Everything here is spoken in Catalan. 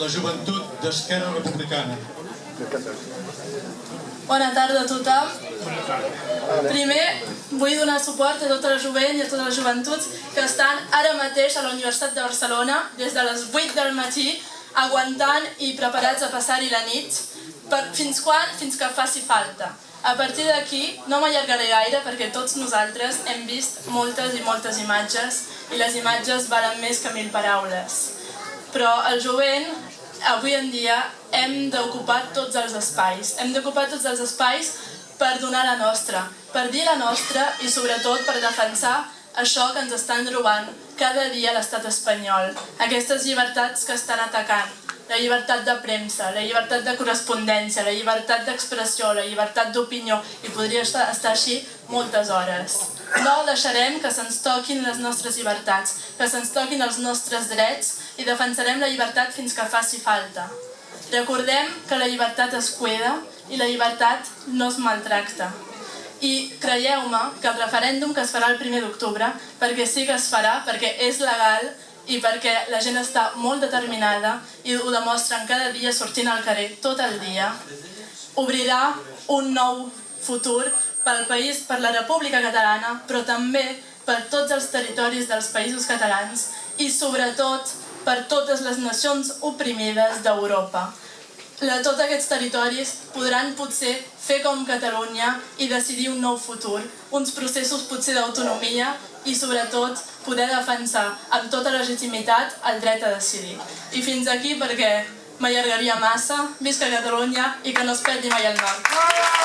la joventut d'Esquerra Republicana. Bona tarda a tothom. Primer, vull donar suport a tota la jovent i a totes les joventuts que estan ara mateix a la Universitat de Barcelona des de les 8 del matí aguantant i preparats a passar-hi la nit. Fins quan? Fins que faci falta. A partir d'aquí no m'allargaré gaire perquè tots nosaltres hem vist moltes i moltes imatges i les imatges valen més que 1000 paraules. Però el jovent, avui en dia, hem d'ocupar tots els espais. Hem d'ocupar tots els espais per donar la nostra, per dir la nostra i sobretot per defensar això que ens estan robant cada dia a l'estat espanyol. Aquestes llibertats que estan atacant. La llibertat de premsa, la llibertat de correspondència, la llibertat d'expressió, la llibertat d'opinió, i podria estar així moltes hores. No deixarem que se'ns toquin les nostres llibertats, que se'ns toquin els nostres drets i defensarem la llibertat fins que faci falta. Recordem que la llibertat es cuida i la llibertat no es maltracta. I creieu-me que el referèndum que es farà el 1 d'octubre, perquè sí que es farà, perquè és legal i perquè la gent està molt determinada i ho demostren cada dia sortint al carrer tot el dia, obrirà un nou futur pel país, per la República Catalana, però també per tots els territoris dels països catalans i sobretot per totes les nacions oprimides d'Europa. Tots aquests territoris podran potser fer com Catalunya i decidir un nou futur, uns processos potser d'autonomia i sobretot poder defensar amb tota legitimitat el dret a decidir. I fins aquí perquè m'allargaria massa, visca Catalunya i que no es perdi mai el nord.